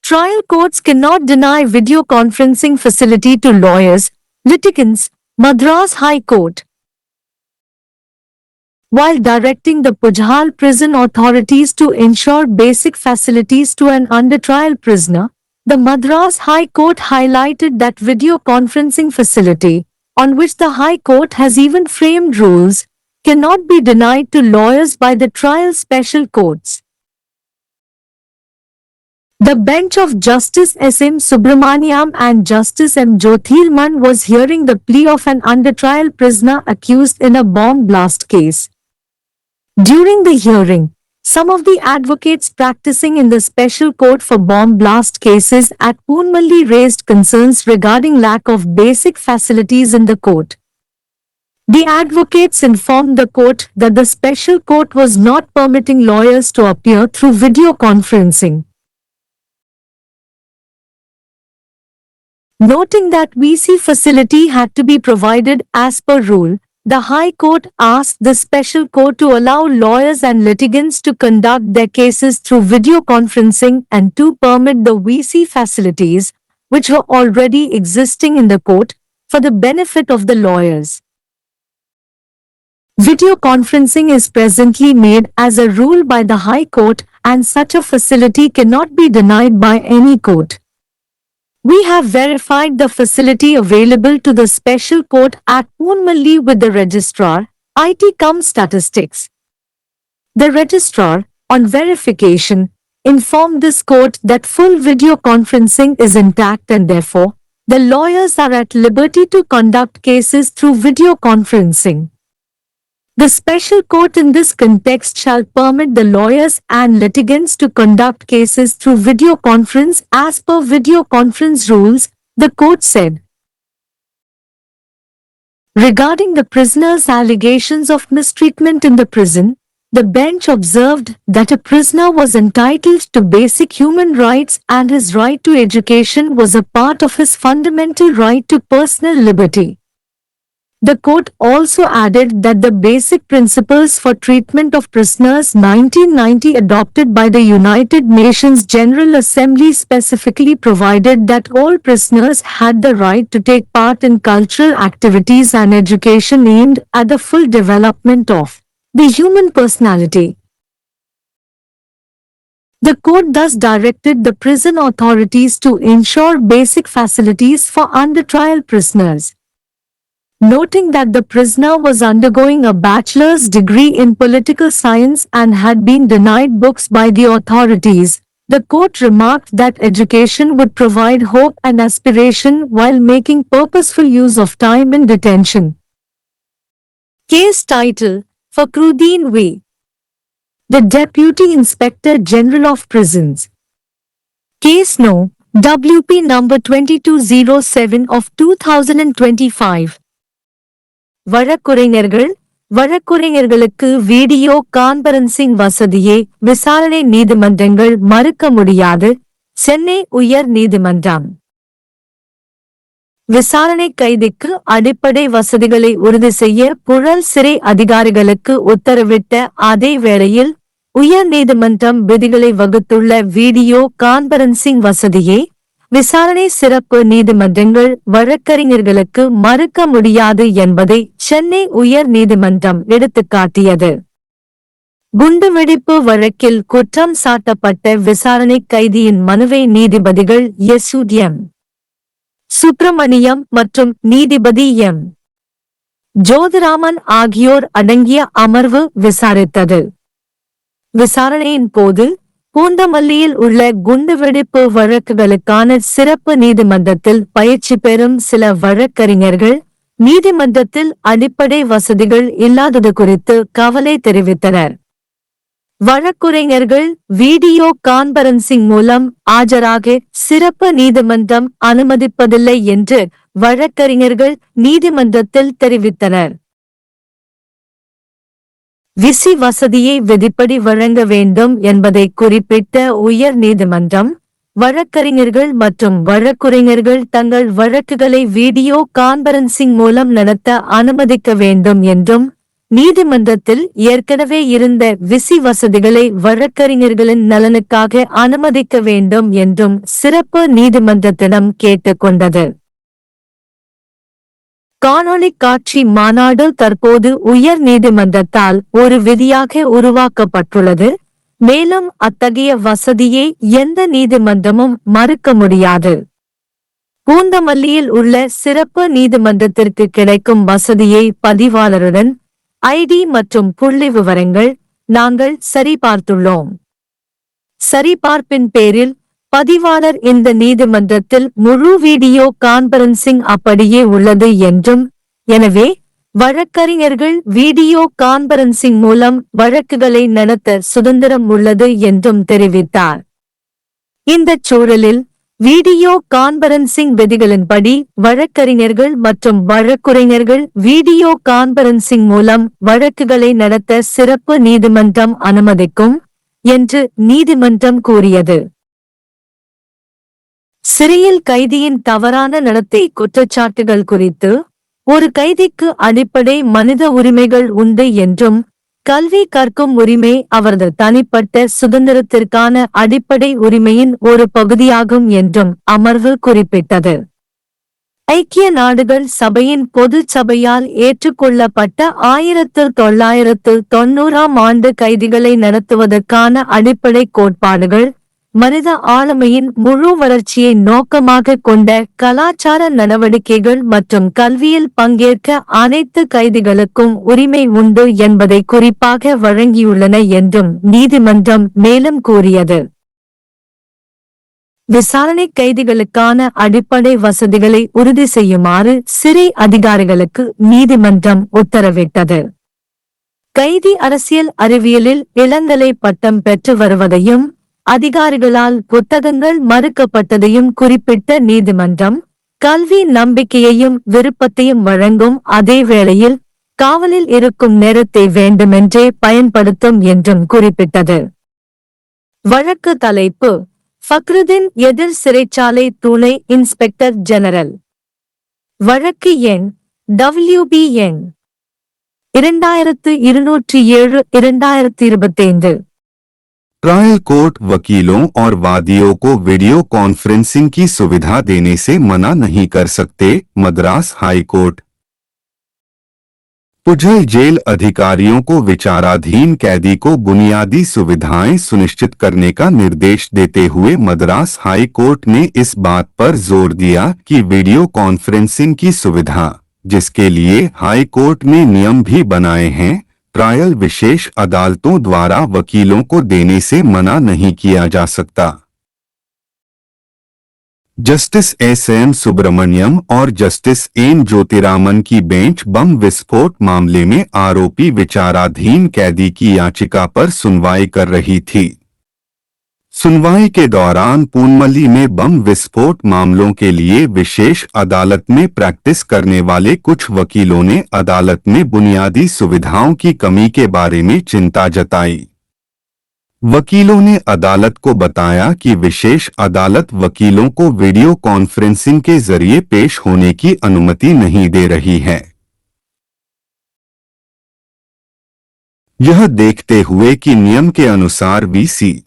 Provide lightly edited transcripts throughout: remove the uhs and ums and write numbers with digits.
Trial courts cannot deny video conferencing facility to lawyers, litigants, Madras High Court. While directing the Pujahal prison authorities to ensure basic facilities to an under-trial prisoner, the Madras High Court highlighted that video conferencing facility, on which the High Court has even framed rules, cannot be denied to lawyers by the trial special courts. The bench of Justice S.M. Subramaniam and Justice M. Jyothirman was hearing the plea of an under-trial prisoner accused in a bomb blast case. During the hearing, some of the advocates practicing in the special court for bomb blast cases at Poonmalli raised concerns regarding lack of basic facilities in the court. The advocates informed the court that the special court was not permitting lawyers to appear through video conferencing. Noting that VC facility had to be provided as per rule, the High Court asked the special court to allow lawyers and litigants to conduct their cases through video conferencing and to permit the VC facilities, which were already existing in the court, for the benefit of the lawyers. Video conferencing is presently made as a rule by the High Court, and such a facility cannot be denied by any court. We have verified the facility available to the special court at Poonmalli with the registrar, IT Statistics. The registrar, on verification, informed this court that full video conferencing is intact and therefore, the lawyers are at liberty to conduct cases through video conferencing. The special court in this context shall permit the lawyers and litigants to conduct cases through video conference as per video conference rules, the court said. Regarding the prisoner's allegations of mistreatment in the prison, the bench observed that a prisoner was entitled to basic human rights and his right to education was a part of his fundamental right to personal liberty. The court also added that the Basic Principles for Treatment of Prisoners 1990 adopted by the United Nations General Assembly specifically provided that all prisoners had the right to take part in cultural activities and education aimed at the full development of the human personality. The court thus directed the prison authorities to ensure basic facilities for under-trial prisoners. Noting that the prisoner was undergoing a bachelor's degree in political science and had been denied books by the authorities, the court remarked that education would provide hope and aspiration while making purposeful use of time in detention. Case title: Fakhruddin V. The Deputy Inspector General of Prisons. Case No. WP number 2207 of 2025. வழக்குரைஞர்களுக்கு video conferencing வசதியை விசாரணை நீதிமன்றங்கள் மறுக்க முடியாது. சென்னை உயர் நீதிமன்றம் விசாரணை கைதிக்கு அடிப்படை வசதிகளை உறுதி செய்ய புழல் சிறை அதிகாரிகளுக்கு உத்தரவிட்ட அதே வேளையில் உயர் நீதிமன்றம் விதிகளை வகுத்துள்ள வீடியோ கான்பரன்சிங் வசதியை விசாரணை சிறப்பு நீதிமன்றங்கள் வழக்கறிஞர்களுக்கு மறுக்க முடியாது என்பதை சென்னை உயர் நீதிமன்றம் எடுத்துக்காட்டியது. குண்டுவெடிப்பு வழக்கில் குற்றம் சாட்டப்பட்ட விசாரணை கைதியின் மனுவை நீதிபதிகள் எஸ்.எம். சுப்பிரமணியம் மற்றும் நீதிபதி எம். ஜோதிராமன் ஆகியோர் அடங்கிய அமர்வு விசாரித்தது. விசாரணையின் போது பூந்தமல்லியில் உள்ள குண்டுவெடிப்பு வழக்குகளுக்கான சிறப்பு நீதிமன்றத்தில் பயிற்சி பெறும் சில வழக்கறிஞர்கள் நீதிமன்றத்தில் அடிப்படை வசதிகள் இல்லாதது குறித்து கவலை தெரிவித்தனர். வழக்குரைஞர்கள் வீடியோ கான்பரன்சிங் மூலம் ஆஜராக சிறப்பு நீதிமன்றம் அனுமதிப்பதில்லை என்று வழக்கறிஞர்கள் நீதிமன்றத்தில் தெரிவித்தனர். விசி வசதியை விதிப்படி வழங்க வேண்டும் என்பதை குறிப்பிட்ட உயர் நீதிமன்றம், வழக்கறிஞர்கள் மற்றும் வழக்குரைஞர்கள் தங்கள் வழக்குகளை வீடியோ கான்பரன்சிங் மூலம் நடத்த அனுமதிக்க வேண்டும் என்றும், நீதிமன்றத்தில் ஏற்கனவே இருந்த விசி வசதிகளை வழக்கறிஞர்களின் நலனுக்காக அனுமதிக்க வேண்டும் என்றும் சிறப்பு நீதிமன்றத்திடம் கேட்டுக்கொண்டது. காணொளி காட்சி மாநாடு தற்போது உயர் நீதிமன்றத்தால் ஒரு விதியாக உருவாக்கப்பட்டுள்ளது. மேலும் அத்தகைய வசதியை எந்த நீதிமன்றமும் மறுக்க முடியாது. பூந்தமல்லியில் உள்ள சிறப்பு நீதிமன்றத்திற்கு கிடைக்கும் வசதியை பதிவாளருடன் ஐடி மற்றும் புள்ளி விவரங்கள் நாங்கள் சரிபார்த்துள்ளோம். சரிபார்ப்பின் பேரில் பதிவாளர் இந்த நீதிமன்றத்தில் முழு வீடியோ கான்பரன்சிங் அப்படியே உள்ளது என்றும், எனவே வழக்கறிஞர்கள் வீடியோ கான்பரன்சிங் மூலம் வழக்குகளை நடத்த சுதந்திரம் உள்ளது என்றும் தெரிவித்தார். இந்தச் சூழலில் வீடியோ கான்பரன்சிங் விதிகளின்படி வழக்கறிஞர்கள் மற்றும் வழக்குரைஞர்கள் வீடியோ கான்பரன்சிங் மூலம் வழக்குகளை நடத்த சிறப்பு நீதிமன்றம் அனுமதிக்கும் என்று நீதிமன்றம் கூறியது. சிறையில் கைதியின் தவறான நடத்தை குற்றச்சாட்டுகள் குறித்து ஒரு கைதிக்கு அடிப்படை மனித உரிமைகள் உண்டு என்றும், கல்வி கற்கும் உரிமை அவரது தனிப்பட்ட சுதந்திரத்திற்கான அடிப்படை உரிமையின் ஒரு பகுதியாகும் என்றும் அமர்வு குறிப்பிட்டது. ஐக்கிய நாடுகள் சபையின் பொது சபையால் ஏற்றுக்கொள்ளப்பட்ட 1990ஆம் ஆண்டு கைதிகளை நடத்துவதற்கான அடிப்படை கோட்பாடுகள் மனித ஆளுமையின் முழு வளர்ச்சியை நோக்கமாக கொண்ட கலாச்சார நடவடிக்கைகள் மற்றும் கல்வியில் பங்கேற்க அனைத்து கைதிகளுக்கும் உரிமை உண்டு என்பதை குறிப்பாக வழங்கியுள்ளன என்றும் நீதிமன்றம் மேலும் கூறியது. விசாரணை கைதிகளுக்கான அடிப்படை வசதிகளை உறுதி செய்யுமாறு சிறை அதிகாரிகளுக்கு நீதிமன்றம் உத்தரவிட்டது. கைதி அரசியல் அறிவியலில் இளங்கலை பட்டம் பெற்று வருவதையும் அதிகாரிகளால் புத்தகங்கள் மறுக்கப்பட்டதையும் குறிப்பிட்ட நீதிமன்றம், கல்வி நம்பிக்கையையும் விருப்பத்தையும் வழங்கும் அதே வேளையில் காவலில் இருக்கும் நேரத்தை வேண்டுமென்றே பயன்படுத்தும் என்றும் குறிப்பிட்டது. வழக்கு தலைப்பு: ஃபக்ருதீன் எதிர் சிறைச்சாலை துணை இன்ஸ்பெக்டர் ஜெனரல். வழக்கு எண் WB எண் 2207/2025. ट्रायल कोर्ट वकीलों और वादियों को वीडियो कॉन्फ्रेंसिंग की सुविधा देने से मना नहीं कर सकते। Madras high court Puzhal jail अधिकारियों को विचाराधीन कैदी को बुनियादी सुविधाएं सुनिश्चित करने का निर्देश देते हुए मद्रास हाई कोर्ट ने इस बात पर जोर दिया कि वीडियो कॉन्फ्रेंसिंग की सुविधा, जिसके लिए हाई कोर्ट ने नियम भी बनाए हैं, ट्रायल विशेष अदालतों द्वारा वकीलों को देने से मना नहीं किया जा सकता। जस्टिस SM सुब्रमण्यम और जस्टिस N ज्योतिरामन की बेंच बम विस्फोट मामले में आरोपी विचाराधीन कैदी की याचिका पर सुनवाई कर रही थी। सुनवाई के दौरान पूनमल्ली में बम विस्फोट मामलों के लिए विशेष अदालत में प्रैक्टिस करने वाले कुछ वकीलों ने अदालत में बुनियादी सुविधाओं की कमी के बारे में चिंता जताई। वकीलों ने अदालत को बताया कि विशेष अदालत वकीलों को वीडियो कॉन्फ्रेंसिंग के जरिए पेश होने की अनुमति नहीं दे रही है। यह देखते हुए कि नियम के अनुसार वीसी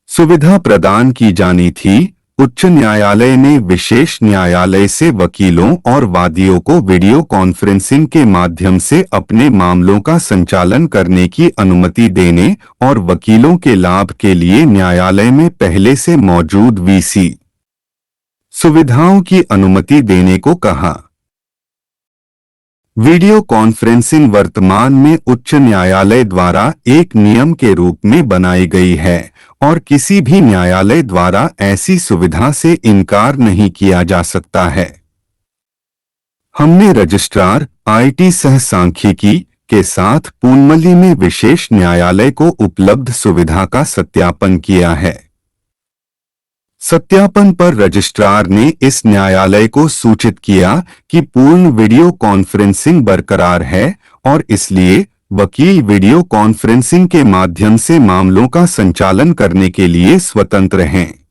सुविधा प्रदान की जानी थी, उच्च न्यायालय ने विशेष न्यायालय से वकीलों और वादियों को वीडियो कॉन्फ्रेंसिंग के माध्यम से अपने मामलों का संचालन करने की अनुमति देने और वकीलों के लाभ के लिए न्यायालय में पहले से मौजूद वीसी सुविधाओं की अनुमति देने को कहा। वीडियो कॉन्फ्रेंसिंग वर्तमान में उच्च न्यायालय द्वारा एक नियम के रूप में बनाई गई है और किसी भी न्यायालय द्वारा ऐसी सुविधा से इनकार नहीं किया जा सकता है। हमने रजिस्ट्रार IT सह सांख्यिकी के साथ पूनमल्ली में विशेष न्यायालय को उपलब्ध सुविधा का सत्यापन किया है। सत्यापन पर रजिस्ट्रार ने इस न्यायालय को सूचित किया कि पूर्ण वीडियो कॉन्फ्रेंसिंग बरकरार है और इसलिए वकील वीडियो कॉन्फ्रेंसिंग के माध्यम से मामलों का संचालन करने के लिए स्वतंत्र हैं।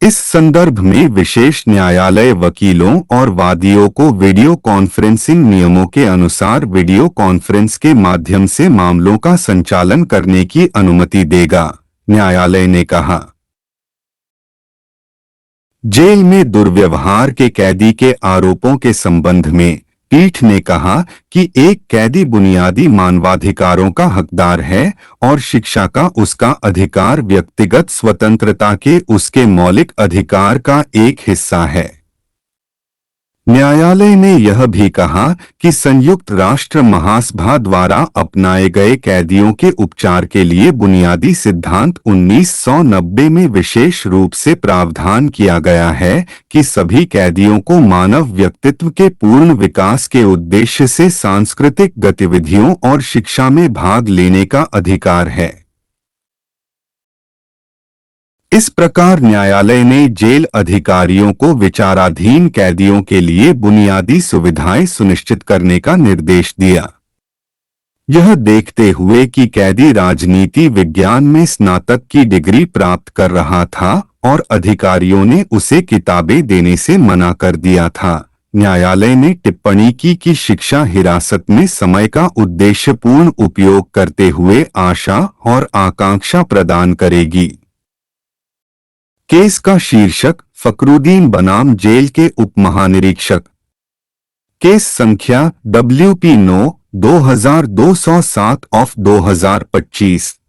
इस संदर्भ में विशेष न्यायालय वकीलों और वादियों को वीडियो कॉन्फ्रेंसिंग नियमों के अनुसार वीडियो कॉन्फ्रेंस के माध्यम से मामलों का संचालन करने की अनुमति देगा, न्यायालय ने कहा। जेल में दुर्व्यवहार के कैदी के आरोपों के संबंध में पीठ ने कहा कि एक कैदी बुनियादी मानवाधिकारों का हकदार है और शिक्षा का उसका अधिकार व्यक्तिगत स्वतंत्रता के उसके मौलिक अधिकार का एक हिस्सा है। न्यायालय ने यह भी कहा कि संयुक्त राष्ट्र महासभा द्वारा अपनाए गए कैदियों के उपचार के लिए बुनियादी सिद्धांत 1990 में विशेष रूप से प्रावधान किया गया है कि सभी कैदियों को मानव व्यक्तित्व के पूर्ण विकास के उद्देश्य से सांस्कृतिक गतिविधियों और शिक्षा में भाग लेने का अधिकार है। इस प्रकार न्यायालय ने जेल अधिकारियों को विचाराधीन कैदियों के लिए बुनियादी सुविधाएं सुनिश्चित करने का निर्देश दिया। यह देखते हुए कि कैदी राजनीति विज्ञान में स्नातक की डिग्री प्राप्त कर रहा था और अधिकारियों ने उसे किताबें देने से मना कर दिया था, न्यायालय ने टिप्पणी की कि शिक्षा हिरासत में समय का उद्देश्यपूर्ण उपयोग करते हुए आशा और आकांक्षा प्रदान करेगी। केस का शीर्षक फकरुद्दीन बनाम जेल के उप महानिरीक्षक। केस संख्या WP9/2207/2025।